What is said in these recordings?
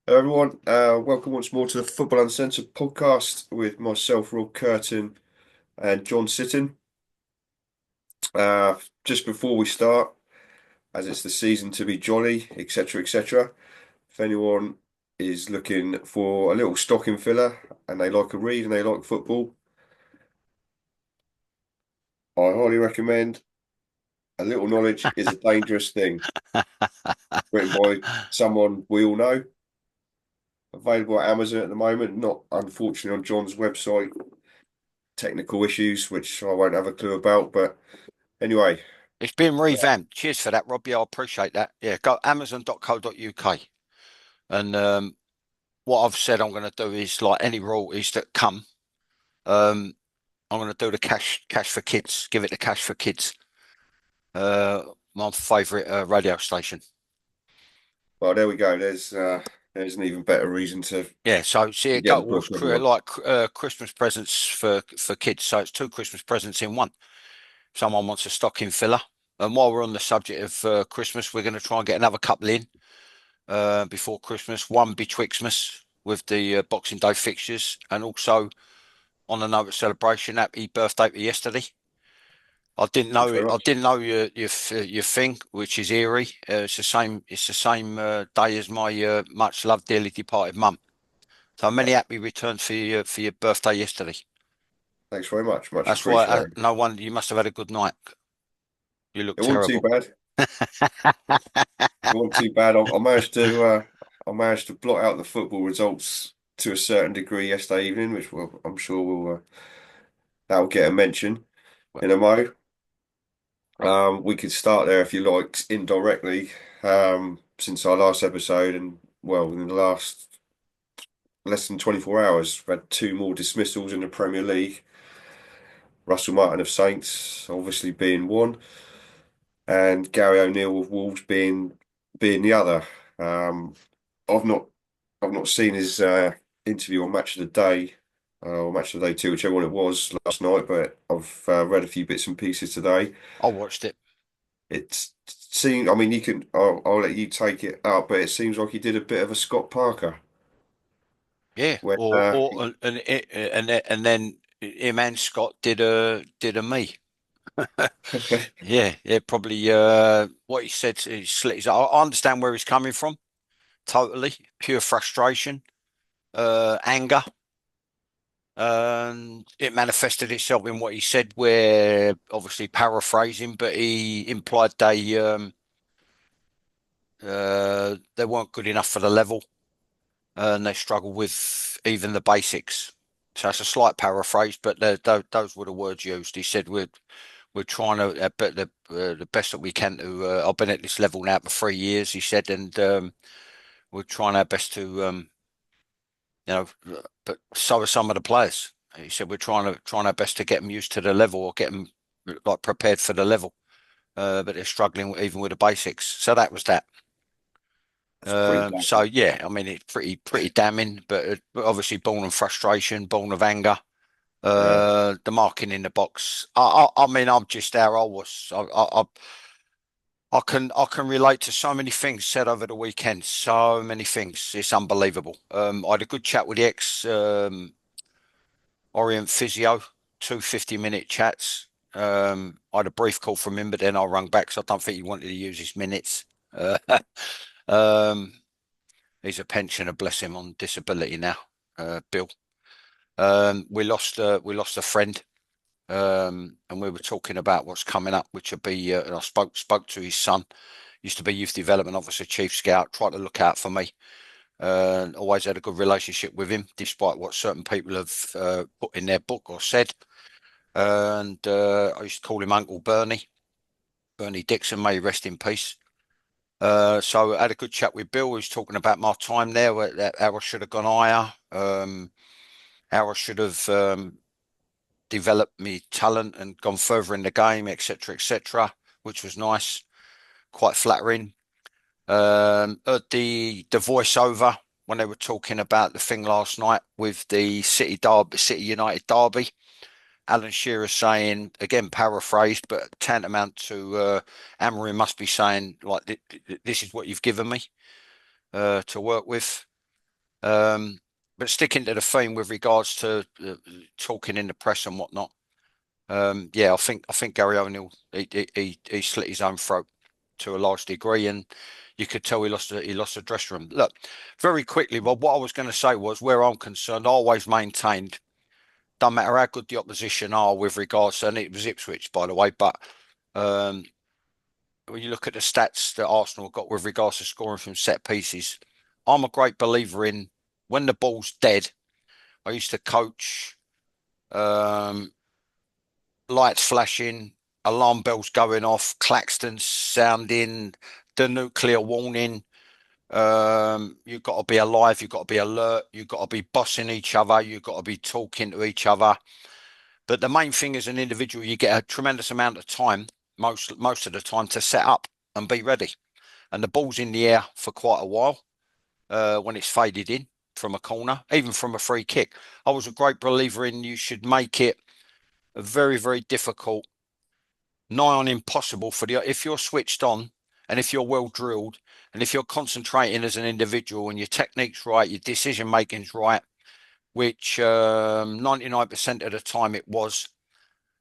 Hello everyone, welcome once more to the Football Uncensored podcast with myself, Rob Kirton, and John Sitton. Just before we start, as it's the season to be jolly, etc., etc., if anyone is looking for a little stocking filler and they like a read and they like football, I highly recommend A Little Knowledge is a Dangerous Thing, written by someone we all know, available at Amazon at the moment, not unfortunately on John's website. Technical issues, which I won't have a clue about. But anyway, It's been revamped. Cheers for that, Rob. Yeah, I appreciate that. Yeah, go amazon.co.uk. And what I've said I'm going to do is like any royalties that come, um, I'm going to do the cash for kids. Give it the cash for kids. Uh, my favourite radio station. well, there we go. There's an even better reason Yeah, so see, to it get go the book, was everyone. like Christmas presents for kids. So it's two Christmas presents in one. Someone wants a stocking filler. And while we're on the subject of Christmas, we're going to try and get another couple in. Before Christmas, one betwixtmas with the Boxing Day fixtures, and also on a note of celebration, happy birthday to yesterday. I didn't Thanks know very it. I much. didn't know your thing, which is eerie. It's the same. It's the same day as my much loved, dearly departed mum. So many Oh, happy returns for your birthday yesterday. thanks very much. Much That's why. appreciated. No wonder you must have had a good night. You look It wasn't too terrible. bad. It wasn't too bad. I managed to blot out the football results to a certain degree yesterday evening, which I'm sure that'll get a mention in a mo. We could start there if you liked indirectly. Since our last episode, and well, in the last less than 24 hours, we've had two more dismissals in the Premier League. Russell Martin of Saints obviously being one, and Gary O'Neill of Wolves being the other. Um, I've not I've not seen his interview on Match of the Day or Match of the Day 2, whichever one it was last night, but I've read a few bits and pieces today. I watched it. It seemed, I mean, I'll let you take it up, but it seems like he did a bit of a Scott Parker Yeah, when and then him and Scott did a me. Yeah, yeah, probably. What he said, I understand where he's coming from. Totally, pure frustration, anger, and it manifested itself in what he said. Where obviously paraphrasing, but he implied they weren't good enough for the level, and they struggled with even the basics. So it's a slight paraphrase, but those were the words used. He said we're trying to but the best that we can to. I've been at this level now for 3 years, he said, and we're trying our best to you know, but so are some of the players. He said we're trying our best to get them used to the level or get them like prepared for the level, but they're struggling even with the basics. So that was that. it's pretty So damning. yeah, I mean it's pretty damning, but obviously born of frustration, born of anger. Yeah, The marking in the box. I mean, I'm just how I was. I can relate to so many things said over the weekend. So many things. It's unbelievable. I had a good chat with the ex Orient physio, two 50-minute chats. I had a brief call from him, but then I rung back, so I don't think he wanted to use his minutes. Uh, um, he's a pensioner, bless him, on disability now. Bill. We lost a friend. And we were talking about what's coming up, which would be. And I spoke to his son. Used to be youth development officer, chief scout. Tried to look out for me. Always had a good relationship with him, despite what certain people have put in their book or said. And I used to call him Uncle Bernie, Bernie Dixon. May he rest in peace. So I had a good chat with Bill. He was talking about my time there, how I should have gone higher, how I should have developed my talent and gone further in the game, etc., which was nice, quite flattering. At the voiceover when they were talking about the thing last night with the City United derby, Alan Shearer saying again, paraphrased, but tantamount to Amorim must be saying like, "This is what you've given me to work with." Um, but sticking to the theme with regards to talking in the press and whatnot, yeah, I think Gary O'Neill he slit his own throat to a large degree, and you could tell he lost the dressing room. Look, very quickly, Rob, what I was going to say was, where I'm concerned, I always maintained, don't matter how good the opposition are with regards to, and it was Ipswich, by the way, but um, when you look at the stats that Arsenal got with regards to scoring from set pieces, I'm a great believer in, when the ball's dead. I used to coach, um, lights flashing, alarm bells going off, claxtons sounding, the nuclear warning. You've got to be alive, you've got to be alert, you've got to be bossing each other, you've got to be talking to each other. But the main thing, as an individual, you get a tremendous amount of time, most of the time, to set up and be ready. And the ball's in the air for quite a while when it's faded in from a corner, even from a free kick. I was a great believer in, you should make it very, very difficult, nigh on impossible for the, if you're switched on and if you're well drilled and if you're concentrating as an individual and your technique's right, your decision making's right, which 99% of the time it was,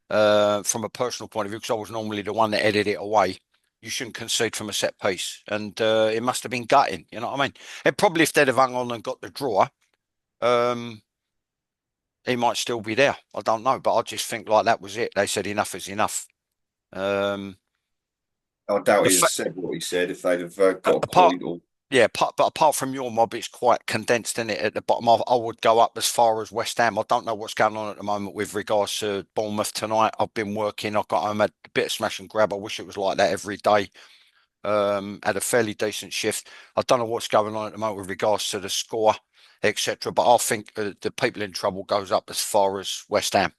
from a personal point of view, because I was normally the one that headed it away. You shouldn't concede from a set piece, and it must have been gutting. You know what I mean? It probably, if they'd have hung on and got the draw, um, he might still be there. I don't know, but I just think like that was it. They said enough is enough. Um, I doubt the he'd have fa said what he said if they'd have got a apart, point or. yeah, but apart from your mob, it's quite condensed in it at the bottom. I would go up as far as West Ham. I don't know what's going on at the moment with regards to Bournemouth tonight. I've been working. I've got home, had a bit of smash and grab. I wish it was like that every day. Had a fairly decent shift. I don't know what's going on at the moment with regards to the score, etc. But I think the people in trouble goes up as far as West Ham.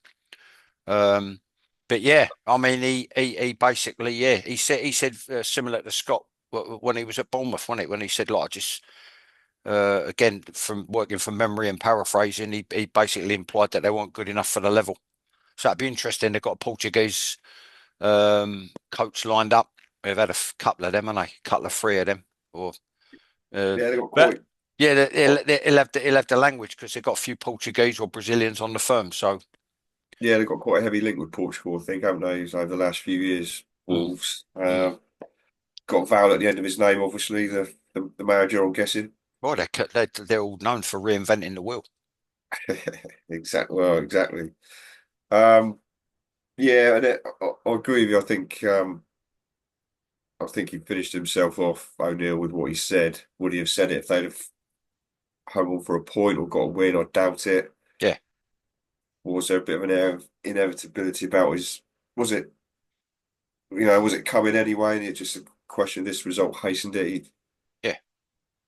Um, but yeah, I mean, he basically, yeah, he said similar to Scott when he was at Bournemouth, wasn't it? When he said, like, I just again, from working from memory and paraphrasing, he basically implied that they weren't good enough for the level. So that'd be interesting. They've got a Portuguese coach lined up. They've had a couple of them, and a couple of three of them. Or Yeah, they got but quite. yeah, quite he'll have the language because they've got a few Portuguese or Brazilians on the firm. So yeah, they've got quite a heavy link with Portugal, I think, haven't they? Over the last few years, mm, Wolves. mm. Got Val at the end of his name, obviously, the manager, I'm guessing. Well, they're all known for reinventing the wheel. Exactly. Well, exactly. Um, yeah, and I agree with you. I think he finished himself off, O'Neill, with what he said. Would he have said it if they'd have hung on for a point or got a win? I doubt it. Yeah, Or was there a bit of an inevitability about his? Was it coming anyway? And it just a question. This result hastened it. yeah.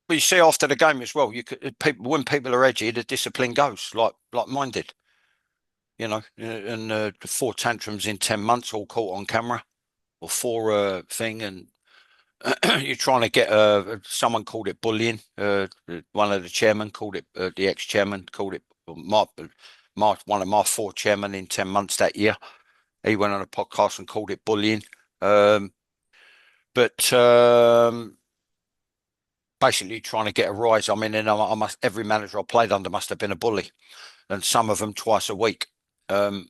But you see after the game as well, you could people when people are edgy, the discipline goes like mine did. And the four tantrums in 10 months, all caught on camera, or four thing, and you're trying to get someone called it bullying. One of the chairmen called it, the ex-chairman called it, one of my four chairmen in 10 months that year. He went on a podcast and called it bullying. Um, but basically trying to get a rise. I mean, every manager I played under must have been a bully, and some of them twice a week. Um,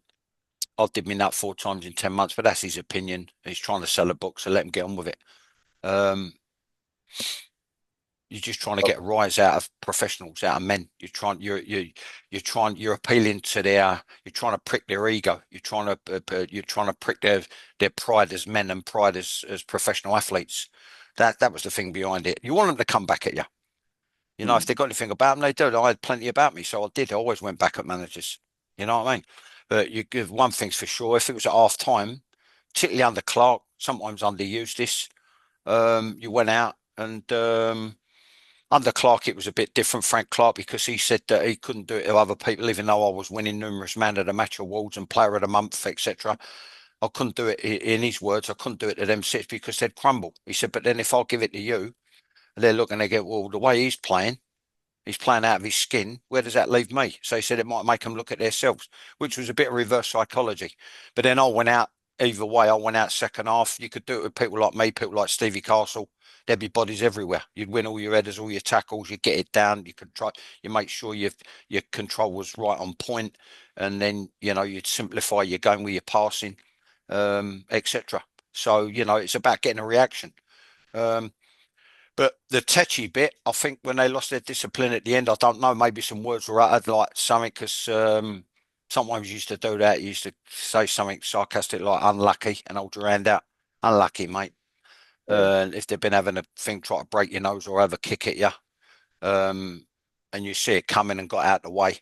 I did me that 4 times in 10 months, but that's his opinion. He's trying to sell a book, so let him get on with it. Um, you're just trying to get a rise out of professionals, out of men. You're appealing to you're trying to prick their ego. You're trying to prick their pride as men and pride as professional athletes. That was the thing behind it. You want them to come back at you. If they got anything about them, they do. I had plenty about me, so I did. I always went back at managers. You know what I mean? But you give one thing's for sure. If it was at half time, particularly under Clark, sometimes under Eustace, you went out and under Clark, it was a bit different, Frank Clark, because he said that he couldn't do it to other people, even though I was winning numerous man of the match awards and player of the month, etc. I couldn't do it, in his words, I couldn't do it to them six because they'd crumble. He said, but then if I give it to you, they're looking, they go, well, the way he's playing out of his skin. Where does that leave me? So he said it might make them look at themselves, which was a bit of reverse psychology. But then I went out either way, I went out second half. You could do it with people like me, people like Stevie Castle. There'd be bodies everywhere. You'd win all your headers, all your tackles. You get it down. You could try. You make sure your control was right on point, and then you'd simplify your game with your passing, etc. So it's about getting a reaction. Um, but the tetchy bit, I think when they lost their discipline at the end, I don't know, maybe some words were uttered like something, because sometimes you used to do that. You used to say something sarcastic like unlucky and hold your hand out. Unlucky, mate. Yeah. If they've been having a thing try to break your nose or have a kick at you, um, and you see it coming and got out the way,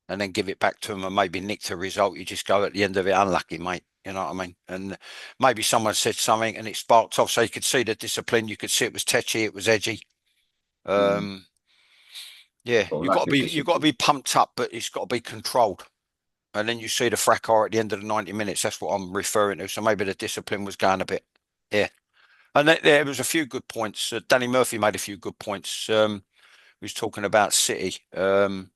and then give it back to them and maybe nick the result, you just go at the end of it, unlucky, mate. You know what I mean? And maybe someone said something and it sparked off, so you could see the discipline. You could see it was tetchy, it was edgy. Mm. Um, yeah, Or you've got lack to of be discipline. pumped up, but it's got to be controlled. And then you see the fracas at the end of the 90 minutes. That's what I'm referring to. So maybe the discipline was going a bit. Yeah. And there was a few good points. Danny Murphy made a few good points. He was talking about City. I've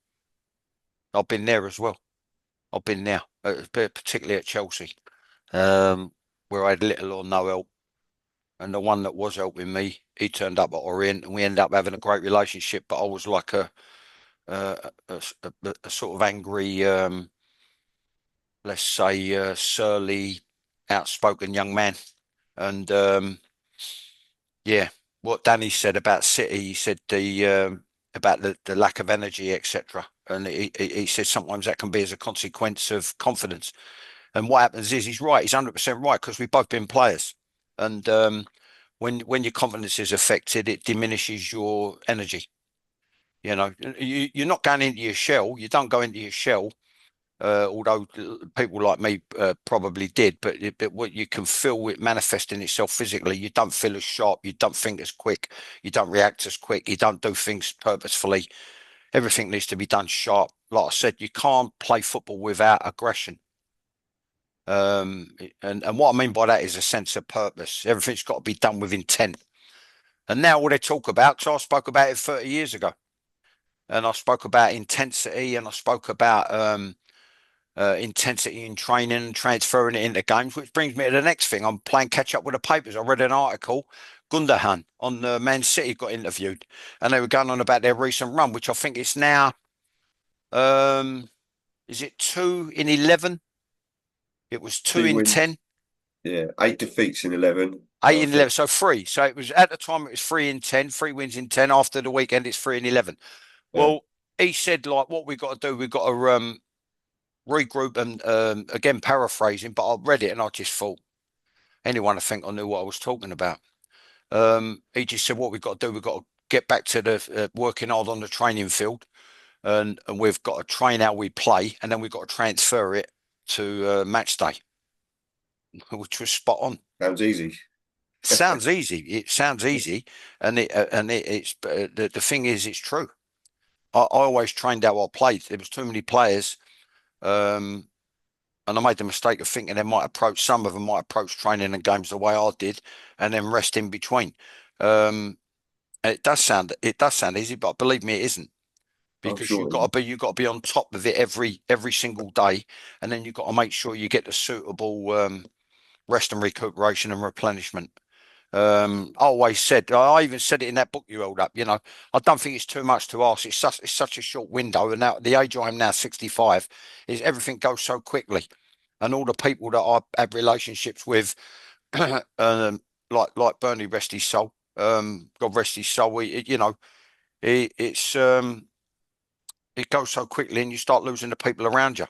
been there as well. I've been there, particularly at Chelsea, where I had little or no help. And the one that was helping me, he turned up at Orient, and we ended up having a great relationship. But I was like a sort of angry, let's say, surly, outspoken young man. And yeah, what Danny said about City, he said about the lack of energy, etc. And he said sometimes that can be as a consequence of confidence. And what happens is he's right. He's 100% right, because we've both been players. And when your confidence is affected, it diminishes your energy. You're not going into your shell. You don't go into your shell, although people like me probably did. But what you can feel it manifesting itself physically. You don't feel as sharp. You don't think as quick. You don't react as quick. You don't do things purposefully. Everything needs to be done sharp. Like I said, you can't play football without aggression. And what I mean by that is a sense of purpose. Everything's got to be done with intent. And now all they talk about, so I spoke about it 30 years ago, and I spoke about intensity, and I spoke about intensity in training and transferring it into games, which brings me to the next thing. I'm playing catch up with the papers. I read an article. Gundogan on Man City got interviewed, and they were going on about their recent run, which I think it's now, um, is it 2 in 11? It was two Two in wins. 10. Yeah. 8 defeats in 11. Eight I in think. 11, so three. So it was at the time it was 3 in 10, 3 wins in 10. After the weekend, it's 3 in 11. Yeah. Well, he said like what we got to do, we've got to regroup and again paraphrasing, but I read it and I just thought anyone I think I knew what I was talking about. He just said what we've got to do, we've got to get back to the working hard on the training field, and we've got to train how we play, and then we've got to transfer it to match day, which was spot on. Sounds easy. Sounds easy. It sounds easy, and it's the thing is, it's true. I always trained how I played. There was too many players, um, and I made the mistake of thinking they might approach some of them might approach training and games the way I did, and then rest in between. And it does sound easy, but believe me, it isn't, I'm because sure. you've got to be on top of it every single day, and then you've got to make sure you get the suitable rest and recuperation and replenishment. I always said, I even said it in that book you held up, I don't think it's too much to ask. It's such a short window. And now, at the age I am now, 65, is everything goes so quickly. And all the people that I have relationships with, like Bernie, rest his soul, God rest his soul, it goes so quickly and you start losing the people around you.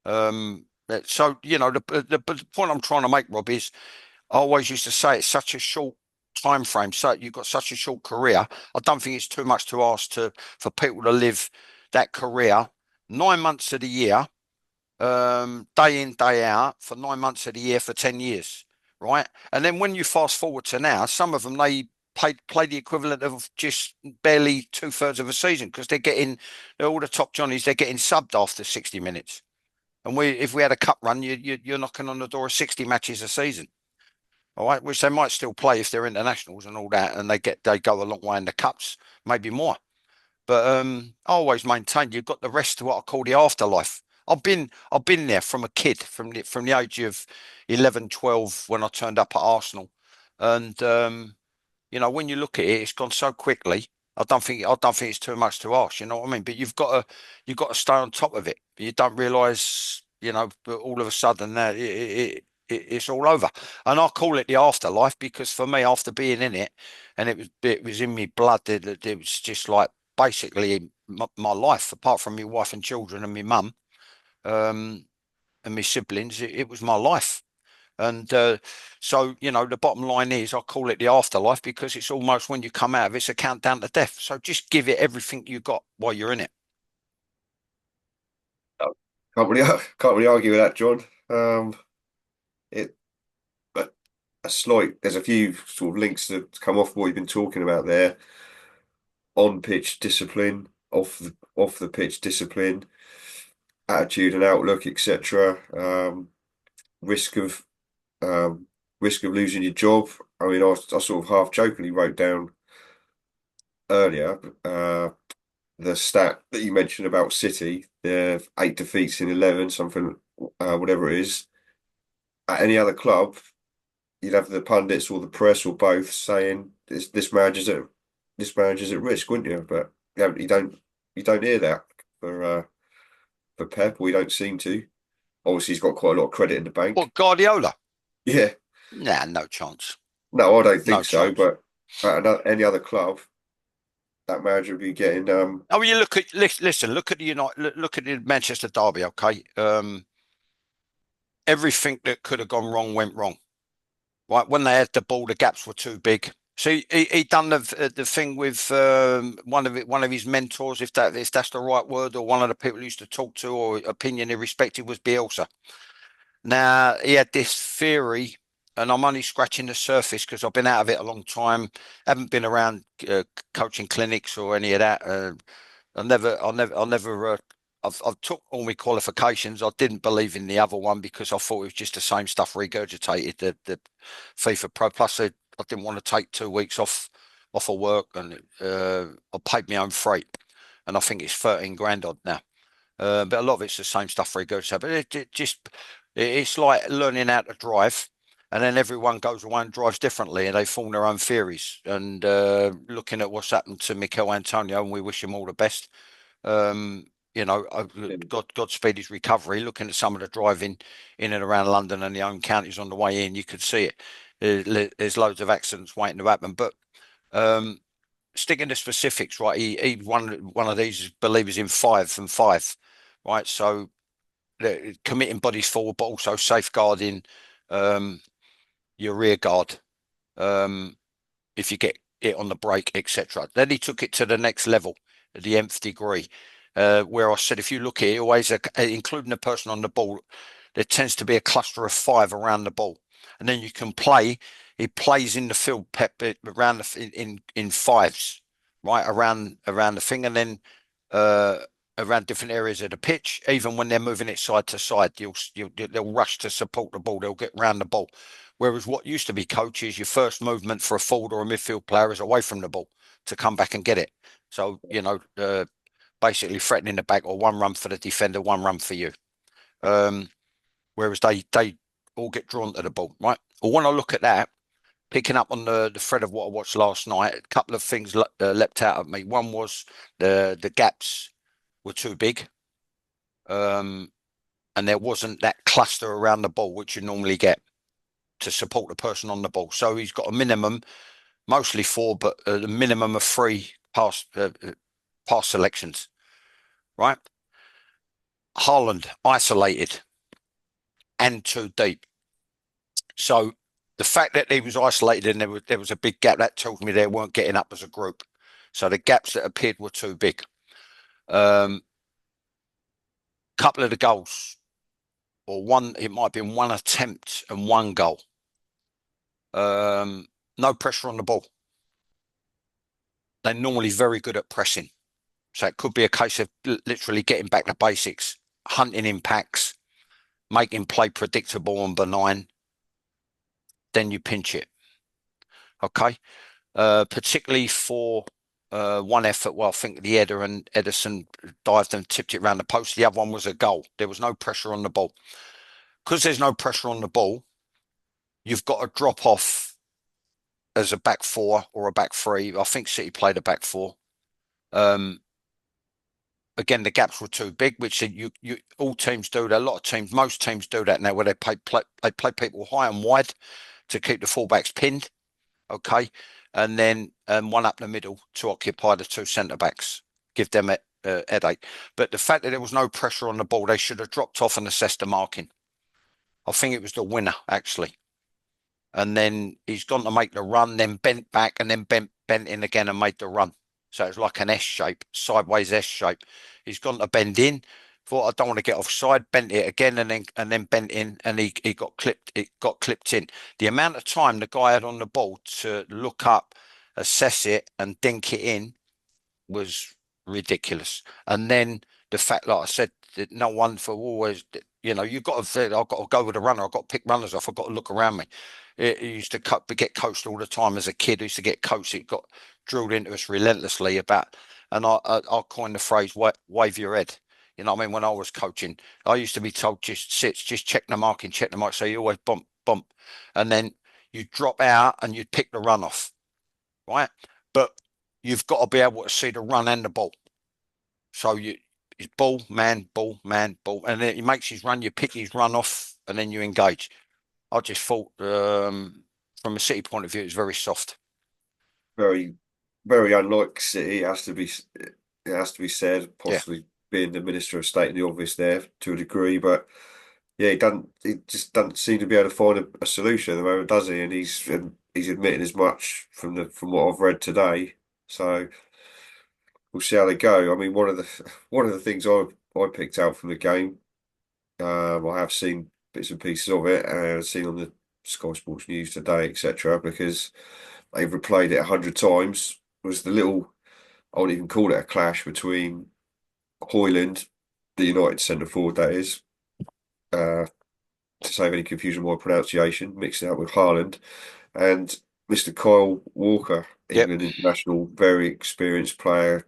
So, the point I'm trying to make, Rob, is I always used to say it's such a short time frame. So you've got such a short career. I don't think it's too much to ask for people to live that career 9 months of the year, day in, day out, for 9 months of the year for 10 years, right? And then when you fast forward to now, some of them they play the equivalent of just barely two-thirds of a season, because they're all the top Johnnies, they're getting subbed after 60 minutes. And if we had a cup run, you're knocking on the door of 60 matches a season. All right, which they might still play if they're internationals and all that, and they go a long way in the cups, maybe more. But I always maintain you've got the rest of what I call the afterlife. I've been there from a kid, from the age of 11, 12 when I turned up at Arsenal, and when you look at it, it's gone so quickly. I don't think it's too much to ask. You know what I mean? But you've got to stay on top of it. You don't realise, but all of a sudden that it's all over. And I call it the afterlife because for me, after being in it, and it was in me blood. It was just like basically my life, apart from my wife and children and my mum, um, and my siblings. It was my life. And so, the bottom line is I call it the afterlife because it's almost when you come out of it's a countdown to death. So just give it everything you got while you're in it. Can't really can't really argue with that, John. It but a slight. There's a few sort of links that come off what you've been talking about there. On pitch discipline, off the pitch discipline, attitude and outlook, etc. Risk of um, risk of losing your job. I mean, I sort of half jokingly wrote down earlier the stat that you mentioned about City, the 8 defeats in 11, something, whatever it is. At any other club, you'd have the pundits or the press or both saying this manager's at risk, wouldn't you? But you don't hear that for Pep, or you don't seem to. Obviously, he's got quite a lot of credit in the bank. What, Guardiola? Yeah, Nah, no chance. no, I don't No think so. chance. But any other club, that manager would be getting Oh, you listen, look at the United, look at the Manchester derby, okay? Everything that could have gone wrong went wrong. Right, when they had the ball, the gaps were too big. So he done the thing with one of his mentors, if that's the right word, or one of the people he used to talk to or opinion he respected was Bielsa. Now he had this theory, and I'm only scratching the surface because I've been out of it a long time. Haven't been around coaching clinics or any of that. I've took all my qualifications. I didn't believe in the other one because I thought it was just the same stuff regurgitated. The FIFA Pro Plus. I didn't want to take 2 weeks off of work, and I paid my own freight, and I think it's 13 grand odd now. But a lot of it's the same stuff regurgitated. But it's like learning how to drive. And then everyone goes away and drives differently, and they form their own theories. And looking at what's happened to Mikel Antonio, and we wish him all the best. Um, Godspeed his recovery. Looking at some of the driving in and around London and the home counties on the way in, you could see it. There's loads of accidents waiting to happen. But um, sticking to specifics, right? He one of these believers in 5 and 5, right? So committing bodies forward, but also safeguarding um, your rear guard. Um, if you get it on the brake, etc. Then he took it to the next level, the nth degree, where I said, if you look at it, always including the person on the ball, there tends to be a cluster of 5 around the ball, and then you can play. He plays in the field, pep around in fives, right around the thing, and then uh, around different areas of the pitch. Even when they're moving it side to side, they'll rush to support the ball. They'll get round the ball. Whereas what used to be coaches, your first movement for a forward or a midfield player is away from the ball to come back and get it. So, basically threatening the back, or one run for the defender, one run for you. Um, Whereas they all get drawn to the ball, right? Well, when I look at that, picking up on the thread of what I watched last night, a couple of things leapt out at me. One was the gaps were too big, um, and there wasn't that cluster around the ball which you normally get to support the person on the ball. So he's got a minimum, mostly 4, but a minimum of 3 pass selections, right? Haaland isolated and too deep. So the fact that he was isolated and there was a big gap, that tells me they weren't getting up as a group. So the gaps that appeared were too big. Couple of the goals, or one, it might have been one attempt and one goal. No pressure on the ball. They're normally very good at pressing. So it could be a case of literally getting back to basics, hunting impacts, making play predictable and benign. Then you pinch it. Okay. Particularly for One effort, well, I think the header and Edison dived and tipped it around the post. The other one was a goal. There was no pressure on the ball. Because there's no pressure on the ball, you've got to drop off as a back four or a back three. I think City played a back four. Um, Again, the gaps were too big, which you all teams do that. A lot of teams, most teams do that now, where they play people high and wide to keep the fullbacks pinned. Okay, and then one up the middle to occupy the two centre backs, give them a headache. But the fact that there was no pressure on the ball, they should have dropped off and assessed the marking. I think it was the winner actually, and then he's gone to make the run, then bent back, and then bent in again and made the run. So it's like an S shape, sideways S shape. He's gone to bend in. Thought I don't want to get offside, bent it again, and then bent in, and he got clipped. It got clipped in. The amount of time the guy had on the ball to look up, assess it, and dink it in was ridiculous. And then the fact, like I said, that no one for always, you've got to say, I've got to go with a runner. I've got to pick runners off. I've got to look around me. It used to get coached all the time as a kid. I used to get coached. It got drilled into us relentlessly about, and I coined the phrase, wave your head. You know what I mean? When I was coaching, I used to be told, just check the marking, check the mark. So you always bump, bump. And then you drop out and you'd pick the run off, right? But you've got to be able to see the run and the ball. So it's ball, man, ball, and then he makes his run. You pick his run off, and then you engage. I just thought, from a City point of view, it was very soft. Very, very unlike City. It has to be said. Yeah, Possibly being the Minister of State in the obvious there to a degree, but yeah, he doesn't. He just doesn't seem to be able to find a solution at the moment, does he? And he's admitting as much from what I've read today. So we'll see how they go. I mean, one of the things I picked out from the game, I have seen bits and pieces of it, and I've seen on the Sky Sports News today, etc. Because they've replayed it 100 times. Was the little, I wouldn't even call it a clash between Hoyland, the United centre forward that is, uh, to save any confusion with my pronunciation, mixing it up with Haaland, and Mr. Kyle Walker, yep, England international, very experienced player,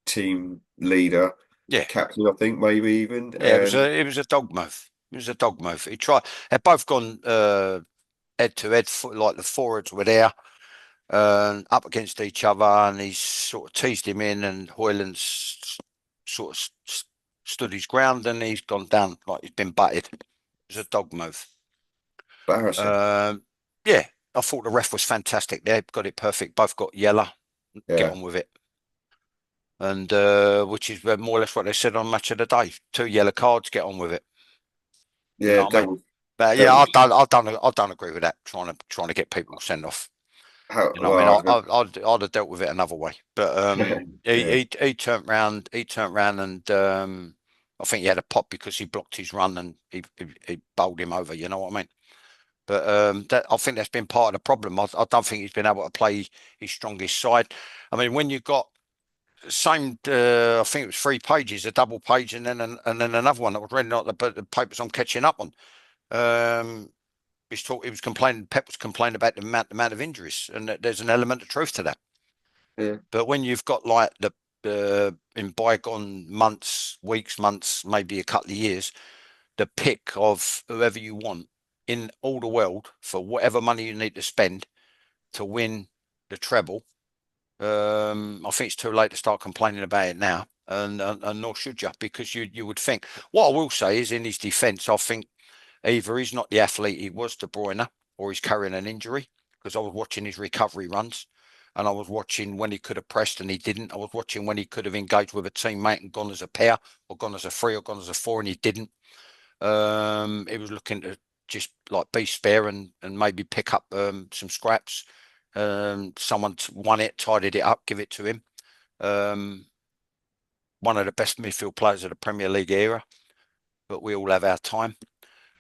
team leader, yeah, captain, I think maybe even, yeah. It was and a dog move. It was a dog move. He tried. They've both gone head to head, like the forwards were there, up against each other, and he's sort of teased him in, and Hoyland's sort of stood his ground, and he's gone down like he's been butted. It was a dog move. embarrassing. Um, yeah, I thought the ref was fantastic there. Got it perfect. Both got yellow. Get Yeah, on with it. And which is more or less what they said on Match of the Day. Two yellow cards. Get on with it. You yeah, know what I that mean? was But that yeah, was I don't agree with that. Trying to get people sent off. how You know what I mean? well, I'd have dealt with it another way. But he, yeah, he turned round. He turned round, and I think he had a pop because he blocked his run, and he bowled him over. You know what I mean? But I think that's been part of the problem. I don't think he's been able to play his strongest side. I mean, when you've got same, I think it was 3 pages, a double page, and then another one that was reading out the papers I'm catching up on. Um, he was complaining. Pep was complaining about the amount of injuries, and that there's an element of truth to that. yeah, But when you've got like in bygone months, weeks, months, maybe a couple of years, the pick of whoever you want in all the world for whatever money you need to spend to win the treble. I think it's too late to start complaining about it now, and nor should you, because you would think. What I will say is, in his defence, I think either he's not the athlete he was, De Bruyne, or he's carrying an injury. Because I was watching his recovery runs, and I was watching when he could have pressed and he didn't. I was watching when he could have engaged with a teammate and gone as a pair, or gone as a three, or gone as a four, and he didn't. He was looking to just like be spare and maybe pick up some scraps. Someone won it, tidied it up, give it to him. Um, One of the best midfield players of the Premier League era, but we all have our time.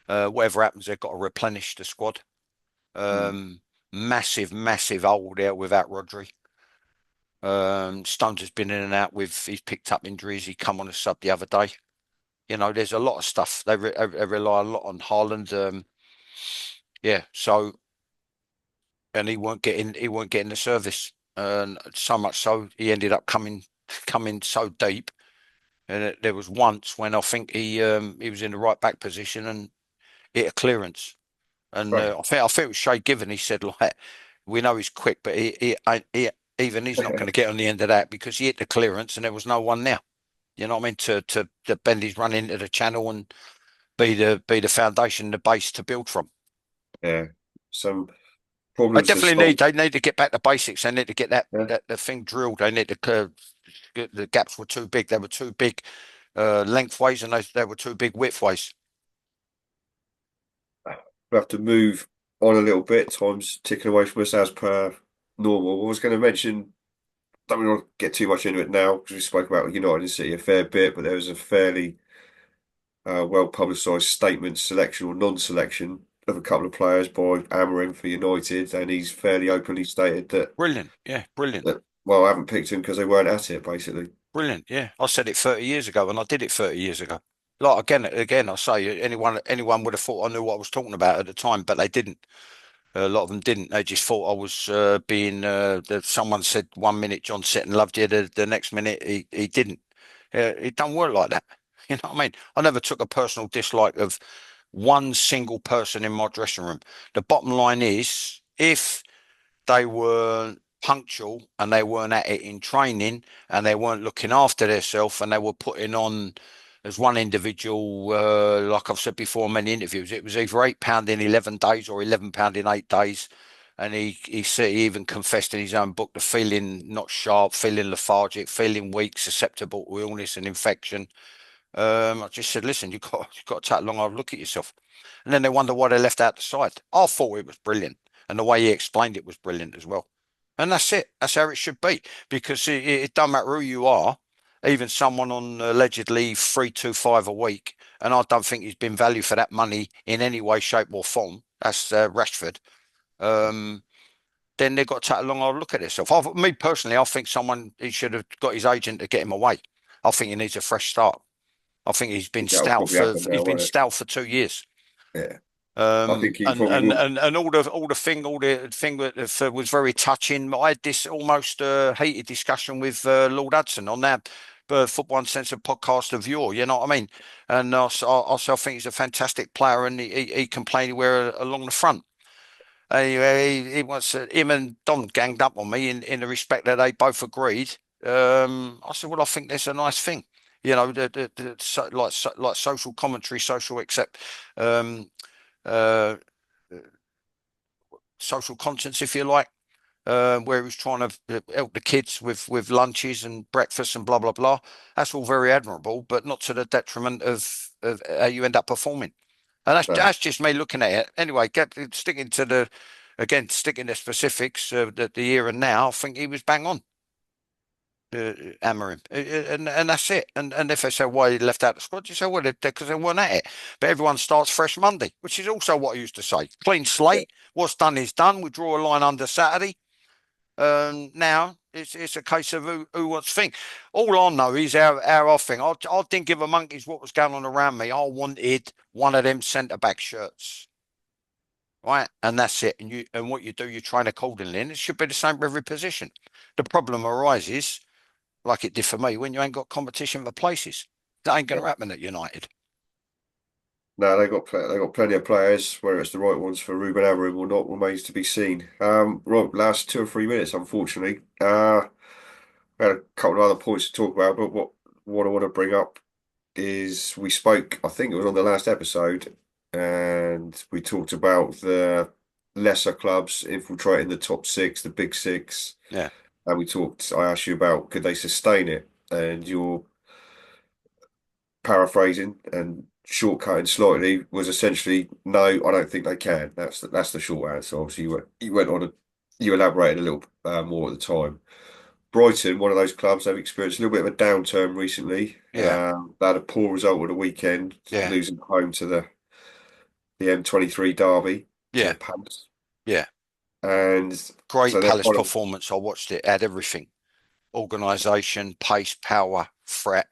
Whatever happens, they've got to replenish the squad. mm, Um, Massive, massive hole there without Rodri. Stones has been in and out he's picked up injuries. He come on a sub the other day. There's a lot of stuff. They rely a lot on Haaland. Yeah, so and he weren't getting the service. and so much so he ended up coming so deep. And there was once when I think he was in the right back position and hit a clearance. And Right. I think it was Shay Given. He said, like, we know he's quick, but even he's not going to get on the end of that because he hit the clearance and there was no one there. You know what I mean? To bend his run into the channel and be the foundation, the base to build from. Yeah. Some I problems to definitely solve. they need to get back to basics. They need to get Yeah. the thing drilled. They need to the gaps were too big. They were too big lengthways and they were too big widthways. We have to move on a little bit. Time's ticking away from us as per normal. I was going to mention, don't want to get too much into it now because we spoke about United and City a fair bit, but there was a fairly well publicised statement, selection or non-selection of a couple of players by Amorim for United, and he's fairly openly stated that Brilliant, yeah, brilliant. well, I haven't picked him because they weren't at it, basically. Brilliant, yeah. I said it 30 years ago, and I did it 30 years ago. Like again, I say anyone would have thought I knew what I was talking about at the time, but they didn't. A lot of them didn't. They just thought I was being. Someone said 1 minute John Sitton loved you, the next minute he didn't. It don't work like that. You know what I mean? I never took a personal dislike of one single person in my dressing room. The bottom line is, if they were punctual and they weren't at it in training and they weren't looking after themselves and they were putting on as one individual, like I've said before in many interviews, it was either £8 in 11 days or £11 in 8 days. And he even confessed in his own book the feeling not sharp, feeling lethargic, feeling weak, susceptible to illness and infection. I just said, listen, you've got to take a long hard look at yourself. And then they wonder why they left out the side. I thought it was brilliant. And the way he explained it was brilliant as well. And that's it. That's how it should be. Because it don't matter who you are, even someone on allegedly 325 a week, and I don't think he's been valued for that money in any way, shape, or form. That's Rashford. Um, then they've got to take a long hard look at itself. Me personally, I think he should have got his agent to get him away. I think he needs a fresh start. I think That'll probably happen he's now, been won't it? stout for 2 years. Yeah. I Um, think he and probably and will. and and all the thing that was very touching. I had this almost heated discussion with Lord Hudson on that Football Uncensored podcast of yore. You know what I mean? And I think he's a fantastic player, and he can play anywhere along the front. He wants him and Don ganged up on me in the respect that they both agreed. I said, well, I think that's a nice thing. You know, like social commentary, social accept. Um, uh, Social conscience, if you like, where he was trying to help the kids with lunches and breakfast and blah blah blah. That's all very admirable, but not to the detriment of how you end up performing. And No, that's just me looking at it. Anyway, sticking to specifics of the here and now. I think he was bang on. Amorim, and that's it. And if they say why he left out the squad, you say well because they weren't at it. But everyone starts fresh Monday, which is also what I used to say. Clean yeah. slate. What's done is done. We draw a line under Saturday. Now it's a case of who wants to think. All I know is how I think. I didn't give a monkeys what was going on around me. I wanted one of them centre back shirts, right? And that's it. And what you do, you train accordingly, and it should be the same for every position. The problem arises, like it did for me, when you ain't got competition for places. That ain't going to happen at United. No, they got plenty of players. Whether it's the right ones for Ruben Amorim or not remains to be seen. Right, last 2 or 3 minutes, unfortunately. We had a couple of other points to talk about, but what I want to bring up is we spoke. I think it was on the last episode, and we talked about the lesser clubs infiltrating the top six, the big six, Yeah, and we talked. I asked you about could they sustain it, and your paraphrasing and shortcutting slightly was essentially no, I don't think they can. That's the short answer. Obviously, you went on and you elaborated a little more at the time. Brighton, one of those clubs, they've experienced a little bit of a downturn recently. yeah, They had a poor result at the weekend, yeah, losing home to the M23 derby to yeah, Palace, yeah. and Great so they're Palace kind of performance. I watched it. Had everything: organisation, pace, power, threat,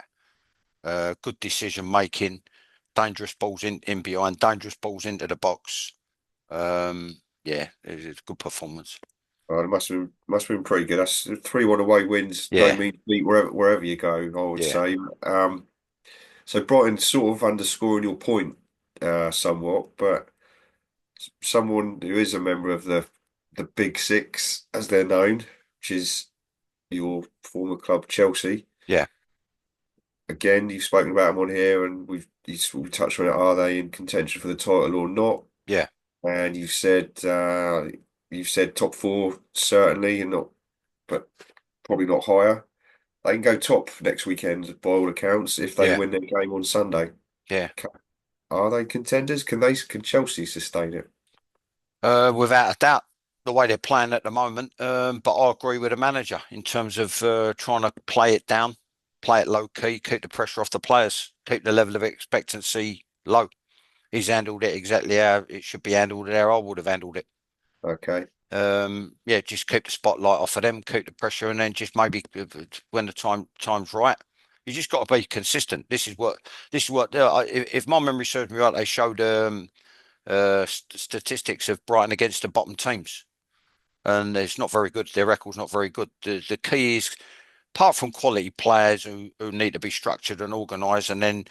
good decision making, dangerous balls in behind, dangerous balls into the box. Yeah, it's a good performance. Oh, it must have been pretty good. That's 3-1 away wins. No Yeah, mean feat wherever you go, I would yeah, say. So Brighton sort of underscoring your point somewhat, but someone who is a member of the Big Six, as they're known, which is your former club Chelsea. yeah, Again, you've spoken about them on here, and we touched on it. Are they in contention for the title or not? yeah, And you've said top four certainly, and not, but probably not higher. They can go top next weekend by all accounts if they yeah, win their game on Sunday. yeah. Ca- Are they contenders? Can Chelsea sustain it? Without a doubt, the way they're playing at the moment. But I agree with the manager in terms of trying to play it down, play it low key, keep the pressure off the players, keep the level of expectancy low. He's handled it exactly how it should be handled, how I would have handled it. Okay. Yeah, just keep the spotlight off of them, keep the pressure, and then just maybe when the time's right, you just got to be consistent. This is what. If my memory serves me right, they showed statistics of Brighton against the bottom teams, and it's not very good. Their record's not very good. The key is, apart from quality players who need to be structured and organised, and then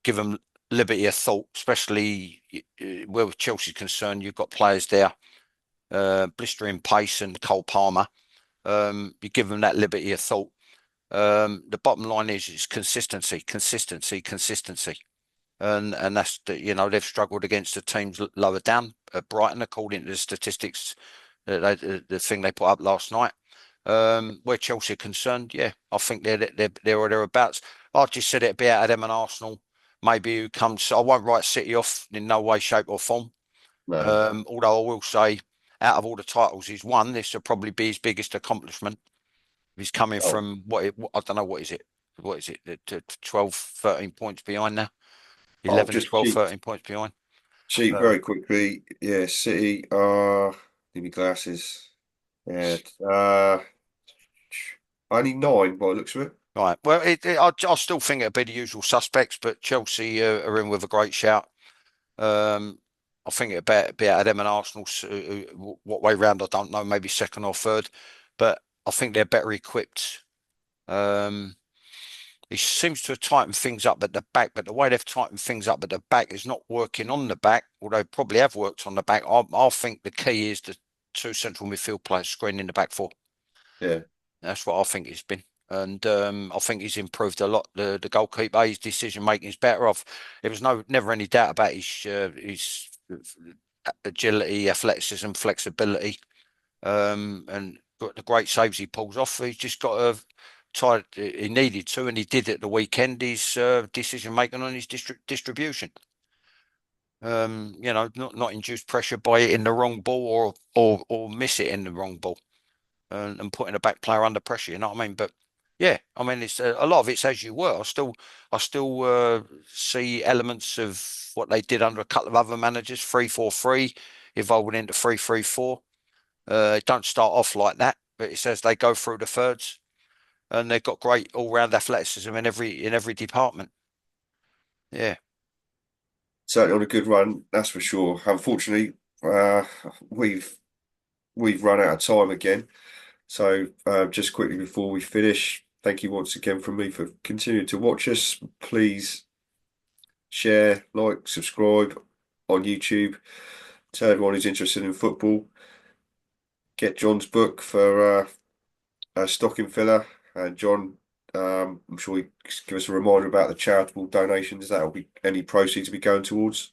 give them liberty of thought, especially where Chelsea's concerned. You've got players there, blistering pace and Cole Palmer. You give them that liberty of thought. The bottom line is consistency, consistency, consistency. And that's they've struggled against the teams lower down. Brighton, according to the statistics, the thing they put up last night. Where Chelsea are concerned, yeah, I think they're or thereabouts. I just said it'd be out of them and Arsenal. Maybe who comes. I won't write City off in no way, shape, or form. No. Although I will say, out of all the titles he's won, this will probably be his biggest accomplishment. He's coming Oh, from I don't know, what is it? What is it? 12, 13 points behind now. oh, 11, just 12, cheap, 13 points behind. cheap, Uh, very quickly. Yeah, City. Give me glasses. Yeah. Only 9 by the looks of it. right. Well, I still think it'll be the usual suspects, but Chelsea are in with a great shout. Um, I think it'll be out of them and Arsenal. What way round, I don't know. Maybe second or third, but I think they're better equipped. Um, he seems to have tightened things up at the back, but the way they've tightened things up at the back is not working on the back, although they probably have worked on the back. I think the key is the two central midfield players screening the back four. Yeah. That's what I think it's been. And I think he's improved a lot. The goalkeeper, his decision making is better off. There was never any doubt about his agility, athleticism, flexibility, and the great saves he pulls off. He's just got to try. He needed to, and he did at the weekend. His decision making on his distribution. Not induce pressure by hitting the wrong ball or miss it in the wrong ball, and putting a back player under pressure. You know what I mean? But yeah, I mean, it's a lot of it's as you were. I still see elements of what they did under a couple of other managers, 3-4-3, evolving into 3-3-4. It don't start off like that, but it's as they go through the thirds, and they've got great all-round athleticism in every department. Yeah, Certainly on a good run, that's for sure. Unfortunately, uh, we've we've run out of time again. So just quickly before we finish, thank you once again from me for continuing to watch us. Please share, like, subscribe on YouTube. Tell everyone who's interested in football. Get John's book for a stocking filler. And John, I'm sure he give us a reminder about the charitable donations. That'll be any proceeds will be going towards.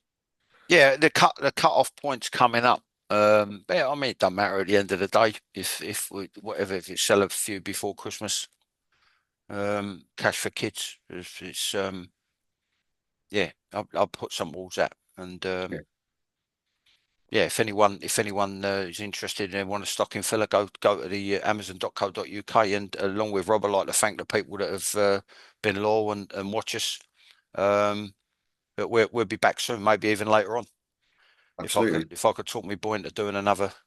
yeah. The cut off points coming up. But yeah, I mean, it doesn't matter at the end of the day if it sell a few before Christmas. Cash for kids. Yeah, I'll put some towards that. And Yeah, yeah, if anyone is interested and want a stocking filler, go to the amazon.co.uk, and along with Rob, I'd like to thank the people that have been loyal and watch us. Um, but we'll be back soon, maybe even later on. If I could absolutely. if I could talk me boy into doing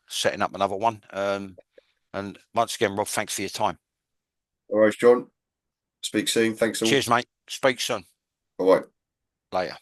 setting up another one. And once again, Rob, thanks for your time. All right, John. Speak soon. Thanks all. Cheers, mate. Speak soon. Bye. Later.